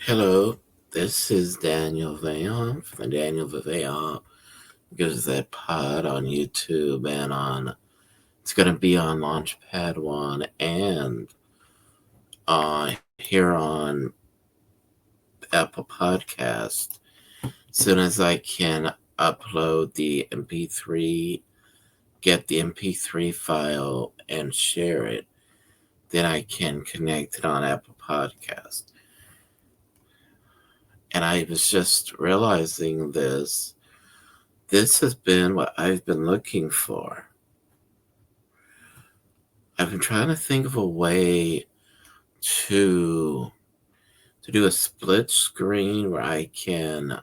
Hello, this is Daniel Vayon from the Daniel Vayon Gazette Pod on YouTube and it's going to be on Launchpad One and here on Apple Podcast. As soon as I can upload the MP3, get the MP3 file and share it, then I can connect it on Apple Podcast. And I was just realizing this. This has been what I've been looking for. I've been trying to think of a way to do a split screen where I can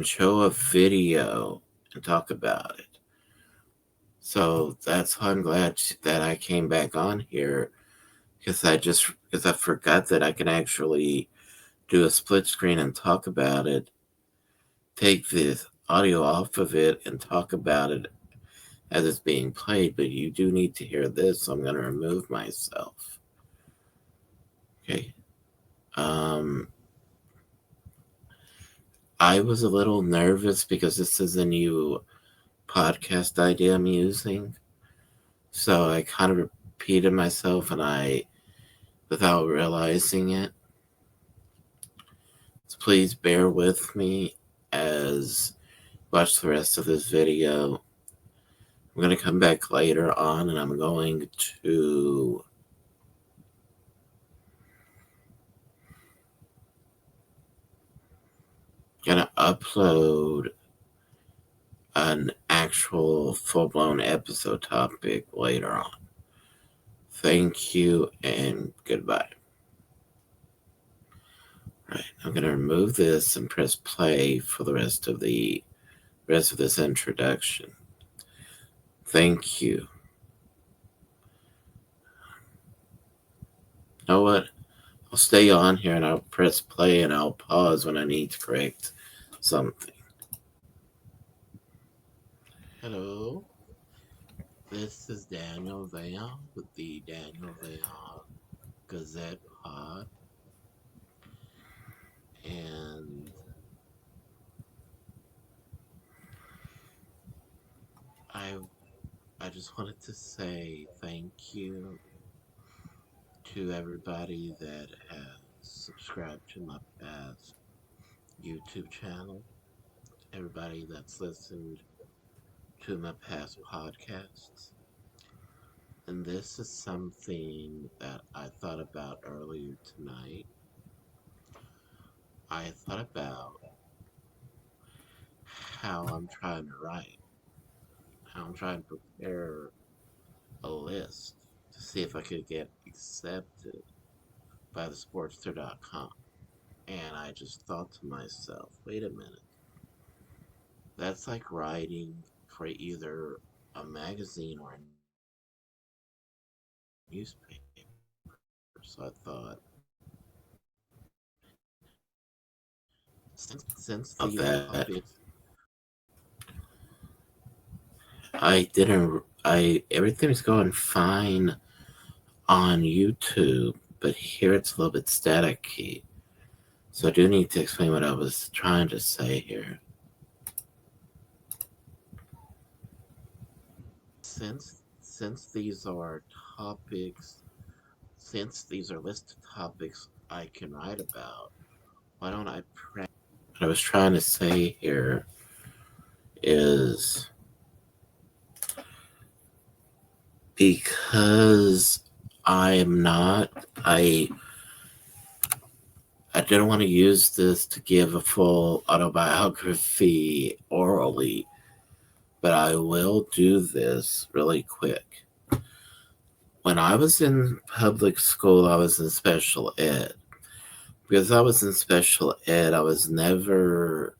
show a video and talk about it. So that's why I'm glad that I came back on here because I forgot that I can actually do a split screen and talk about it. Take the audio off of it and talk about it as it's being played, but you do need to hear this, so I'm going to remove myself. Okay. I was a little nervous because this is a new podcast idea I'm using. So I kind of repeated myself without realizing it. So please bear with me as watch the rest of this video. I'm going to come back later on and I'm going to upload an actual full-blown episode topic later on. Thank you and goodbye. Right, I'm going to remove this and press play for the rest of this introduction. Thank you. You know what? I'll stay on here and I'll press play and I'll pause when I need to correct something. Hello, this is Daniel Vayon with the Daniel Vayon Gazette Pod. And I just wanted to say thank you to everybody that has subscribed to my past YouTube channel, everybody that's listened to my past podcasts. And this is something that I thought about earlier tonight. I thought about how I'm trying to write, how I'm trying to prepare a list to see if I could get accepted by the Sportster.com. And I just thought to myself, wait a minute. That's like writing for either a magazine or a newspaper. So I thought, since the topics, everything's going fine on YouTube, but here it's a little bit staticky. So I do need to explain what I was trying to say here. Since these are topics, since these are listed topics I can write about, why don't I practice? What I was trying to say here is because I didn't want to use this to give a full autobiography orally, but I will do this really quick. When I was in public school, I was in special ed. Because I was in special ed, I was never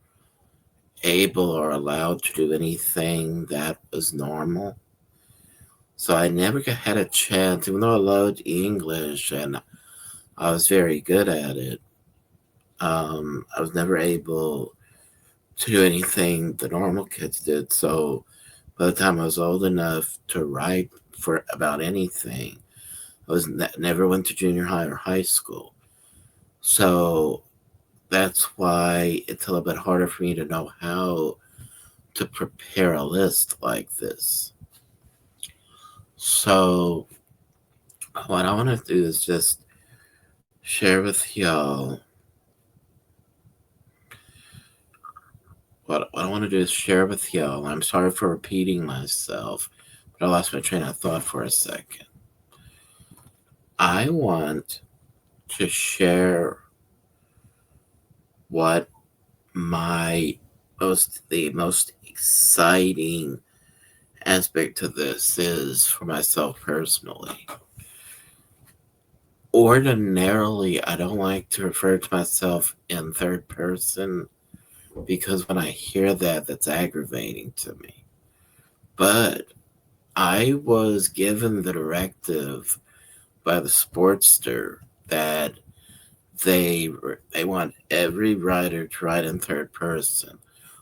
able or allowed to do anything that was normal. So I never had a chance, even though I loved English and I was very good at it. I was never able to do anything the normal kids did. So by the time I was old enough to write for about anything, I was never went to junior high or high school. So that's why it's a little bit harder for me to know how to prepare a list like this. So what I want to do is just share with y'all what I want to do is share with y'all. I'm sorry for repeating myself, but I lost my train of thought for a second. I want to share what the most exciting aspect to this is for myself personally. Ordinarily, I don't like to refer to myself in third person because when I hear that, that's aggravating to me. But I was given the directive by the Sportster that they want every writer to write in third person.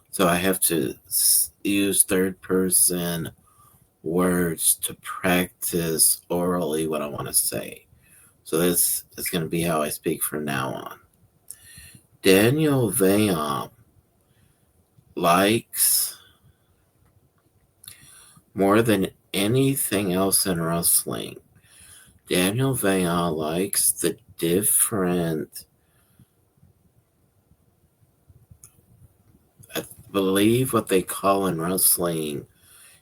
So I have to use third person words to practice orally what I want to say. So this is going to be how I speak from now on. Daniel Vaughan likes more than anything else in wrestling. Daniel Vaughan likes the different, I believe what they call in wrestling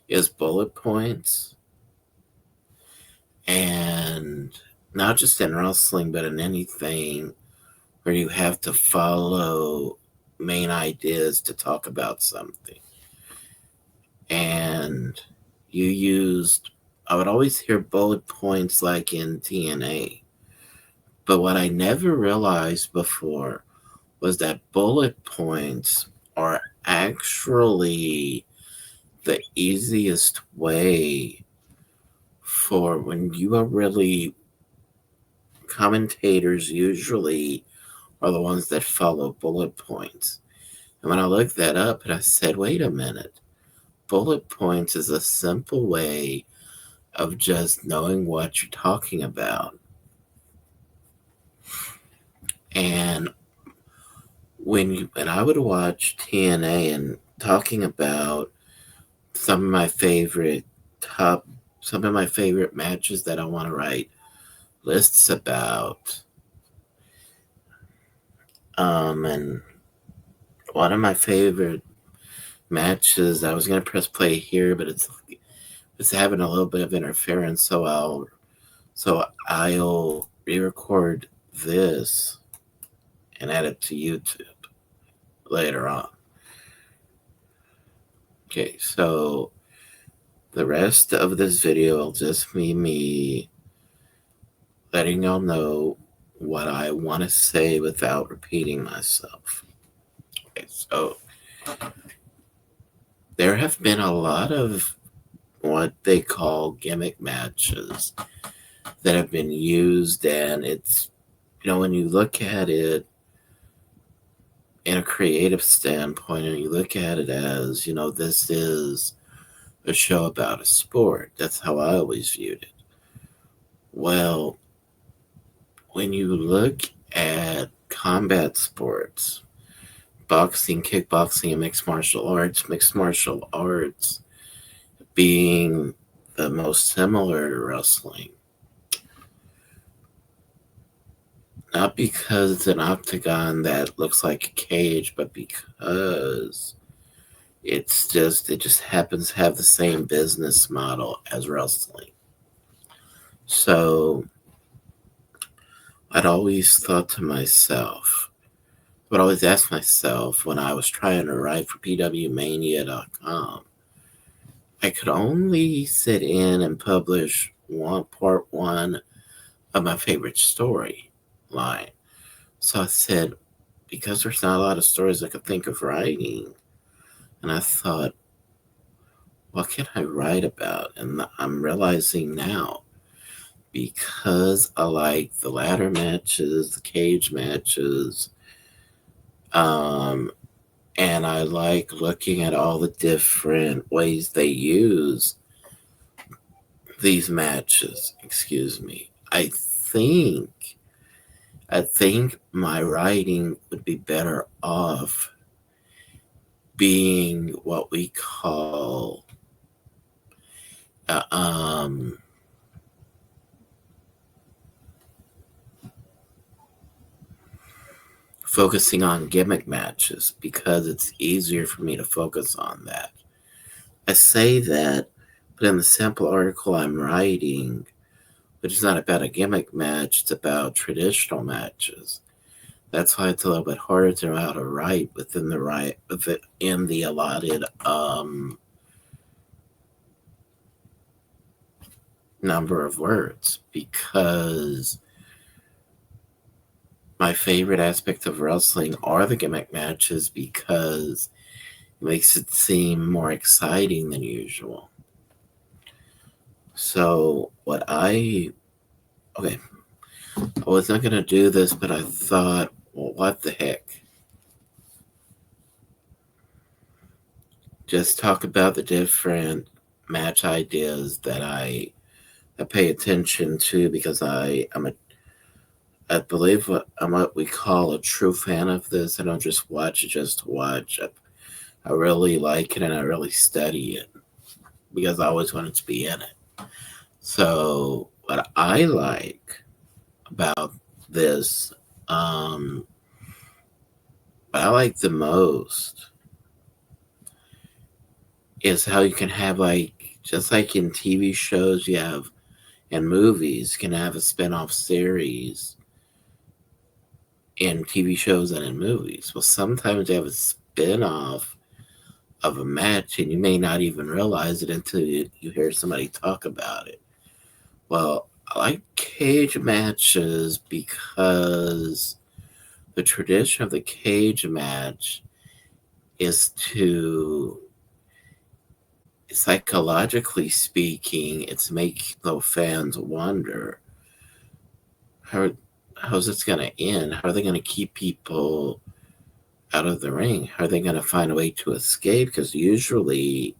is bullet points. And not just in wrestling, but in anything where you have to follow main ideas to talk about something. And I would always hear bullet points like in TNA. But what I never realized before was that bullet points are actually the easiest way for when you are really commentators usually are the ones that follow bullet points. And when I looked that up and I said, wait a minute, bullet points is a simple way of just knowing what you're talking about. And when I would watch TNA and talking about some of my favorite matches that I want to write lists about. And one of my favorite matches, I was gonna press play here, but it's having a little bit of interference, so I'll re-record this and add it to YouTube later on. Okay, so the rest of this video will just be me letting y'all know what I want to say without repeating myself. Okay, so there have been a lot of what they call gimmick matches that have been used, and it's, when you look at it in a creative standpoint and you look at it as, this is a show about a sport, that's how I always viewed it. Well, when you look at combat sports, boxing, kickboxing, and mixed martial arts being the most similar to wrestling, not because it's an octagon that looks like a cage, but because it just happens to have the same business model as wrestling. So I'd always thought to myself, I would always ask myself when I was trying to write for pwmania.com, I could only sit in and publish part one of my favorite storyline. So I said, because there's not a lot of stories I could think of writing, and I thought, what can I write about? And I'm realizing now, because I like the ladder matches, the cage matches, and I like looking at all the different ways they use these matches. I think I think my writing would be better off being what we call uh, um, focusing on gimmick matches because it's easier for me to focus on that. I say that, but in the sample article I'm writing, which is not about a gimmick match, it's about traditional matches. That's why it's a little bit harder to know how to write within the allotted number of words, because my favorite aspect of wrestling are the gimmick matches because it makes it seem more exciting than usual. So okay, I was not gonna do this, but I thought, well, what the heck? Just talk about the different match ideas that I pay attention to because I believe I'm what we call a true fan of this. I don't just watch it just to watch. I really like it and I really study it because I always wanted to be in it. So what I like about this, um, what I like the most is how you can have, like, just like in TV shows, you have in movies, you can have a spin-off series in TV shows and in movies. Well, sometimes you have a spin-off of a match and you may not even realize it until you hear somebody talk about it. Well, I like cage matches because the tradition of the cage match is to, psychologically speaking, it's make the fans wonder how how's this going to end? How are they going to keep people out of the ring? How are they going to find a way to escape? Because usually,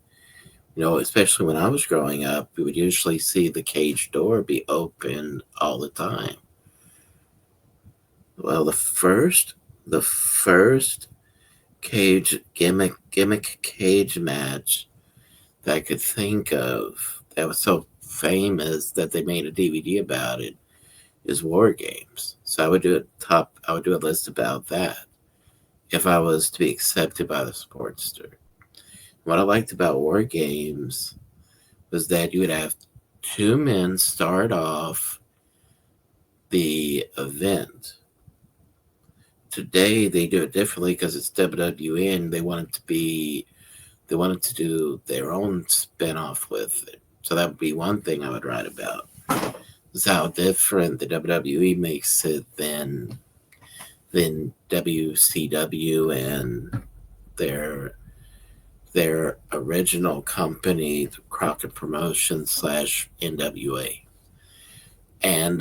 especially when I was growing up, we would usually see the cage door be open all the time. Well, the first cage gimmick cage match that I could think of that was so famous that they made a DVD about it is War Games. So I would do a list about that if I was to be accepted by the Sportster. What I liked about War Games was that you would have two men start off the event. Today they do it differently because it's WWE and they wanted to do their own spin-off with it. So that would be one thing I would write about. Is how different the WWE makes it than WCW and their original company, the Crockett Promotions slash NWA. And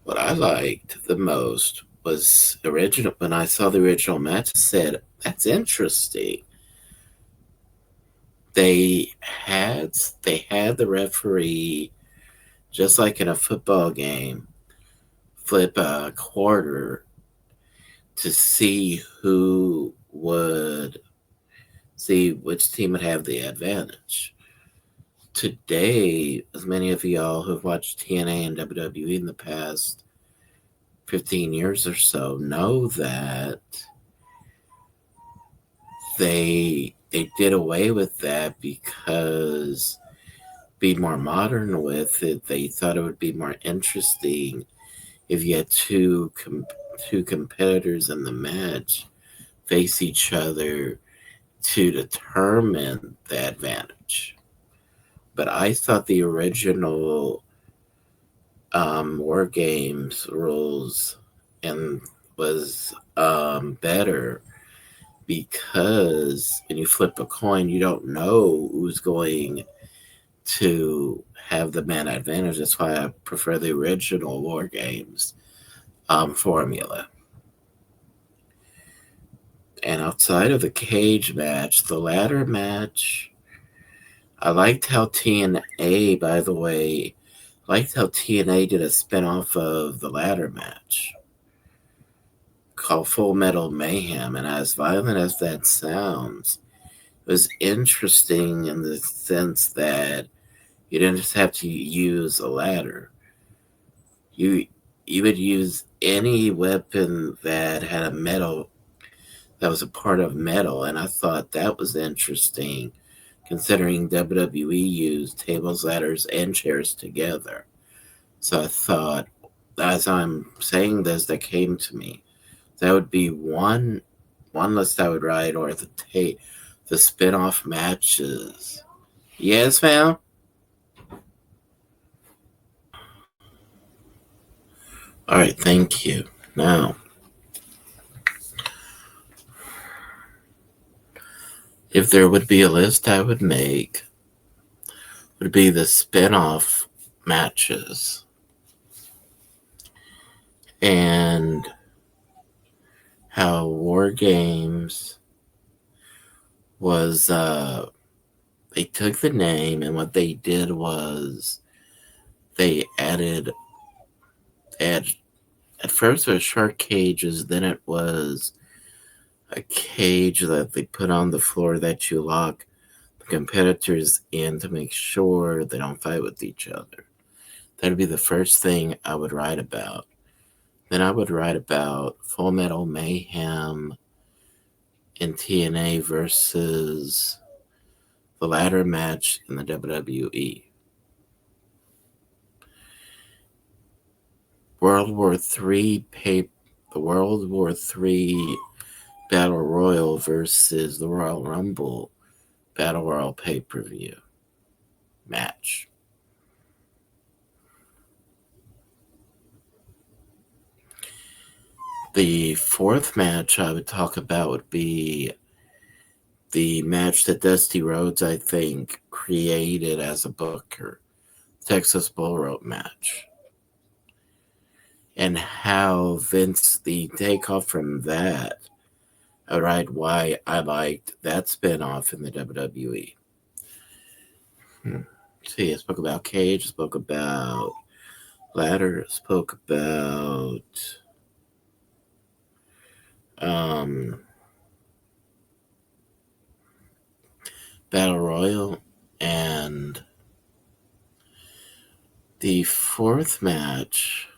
what I liked the most was original. When I saw the original match, I said, "That's interesting." They had the referee, just like in a football game, flip a quarter to see which team would have the advantage. Today, as many of y'all who've watched TNA and WWE in the past 15 years or so know that they did away with that because be more modern with it. They thought it would be more interesting if you had two competitors in the match face each other to determine the advantage. But I thought the original War Games rules and was better because when you flip a coin, you don't know who's going to have the man advantage. That's why I prefer the original War Games formula. And outside of the cage match, the ladder match, I liked how TNA, by the way, liked how TNA did a spinoff of the ladder match called Full Metal Mayhem, and as violent as that sounds, it was interesting in the sense that you didn't just have to use a ladder. You you would use any weapon that had a metal that was a part of metal, and I thought that was interesting considering WWE used tables, ladders, and chairs together. So I thought, as I'm saying this, that came to me. That would be one list I would write, or the spin-off matches. Yes, ma'am. All right, thank you. Now, if there would be a list I would make, would be the spin-off matches and how War Games was they took the name, and what they did was they added at first it was shark cages, then it was a cage that they put on the floor that you lock the competitors in to make sure they don't fight with each other. That'd be the first thing I would write about. Then I would write about Full Metal Mayhem in TNA versus the ladder match in the WWE. The World War III Battle Royal versus the Royal Rumble Battle Royal pay-per-view match. The fourth match I would talk about would be the match that Dusty Rhodes, I think, created as a booker, Texas Bull Rope match. And how the takeoff from that, I would write why I liked that spinoff in the WWE. See, I spoke about cage, I spoke about ladder, I spoke about Battle Royal, and the fourth match,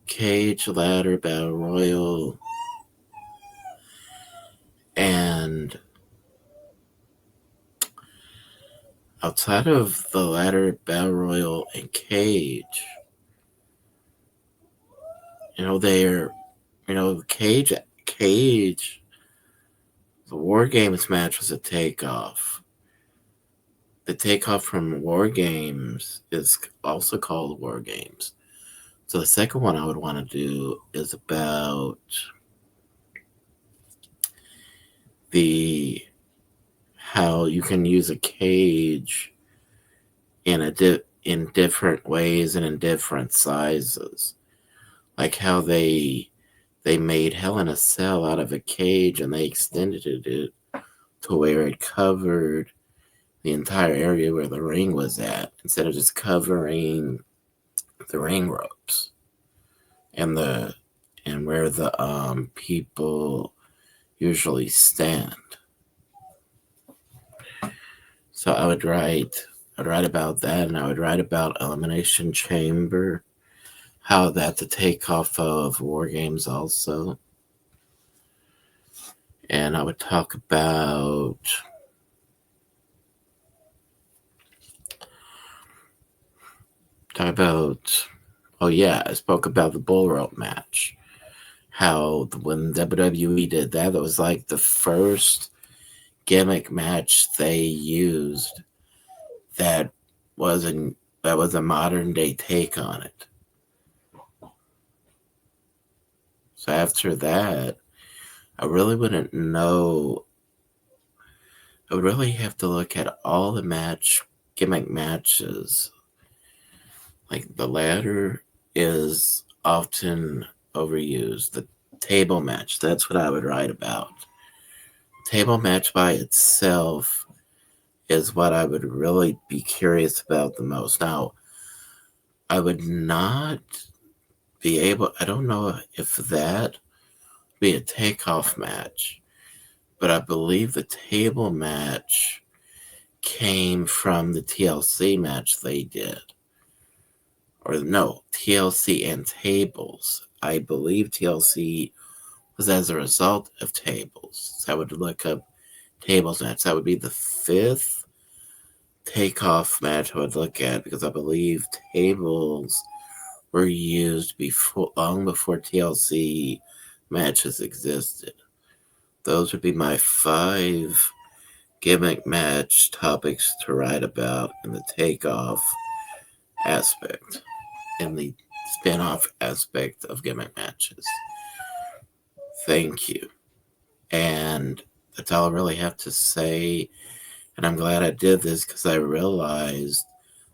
cage, ladder, Battle Royal, and outside of the ladder, Battle Royal, and cage, cage, the War Games match was a takeoff. The takeoff from War Games is also called War Games. So the second one I would want to do is about how you can use a cage in different ways and in different sizes, like how they made Hell in a Cell out of a cage and they extended it to where it covered the entire area where the ring was at, instead of just covering the ring ropes and where the people usually stand. So I would write about that, and I would write about Elimination Chamber, how that's a takeoff of War Games also. And I would talk about I spoke about the bull rope match. How when WWE did that, it was like the first gimmick match they used that was a modern day take on it. So after that, I really wouldn't know. I would really have to look at all the gimmick matches. Like the ladder is often overused. The table match, that's what I would write about. Table match by itself is what I would really be curious about the most. Now, I would not be able, I don't know if that would be a takeoff match, but I believe the table match came from the TLC match they did. Or no, TLC and tables. I believe TLC was as a result of tables. So I would look up tables match. That would be the 5th takeoff match I would look at, because I believe tables were used long before TLC matches existed. Those would be my 5 gimmick match topics to write about in the takeoff aspect, in the spin-off aspect of gimmick matches. Thank you. And that's all I really have to say. And I'm glad I did this, because I realized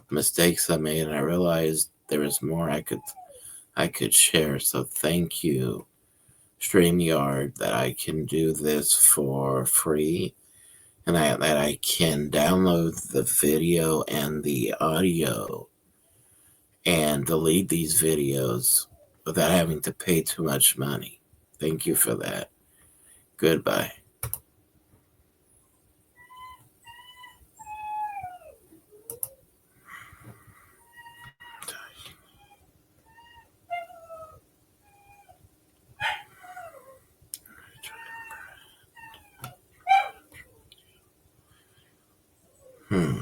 the mistakes I made, and I realized there was more I could share. So thank you, StreamYard, that I can do this for free, and that I can download the video and the audio and delete these videos without having to pay too much money. Thank you for that. Goodbye. Hmm.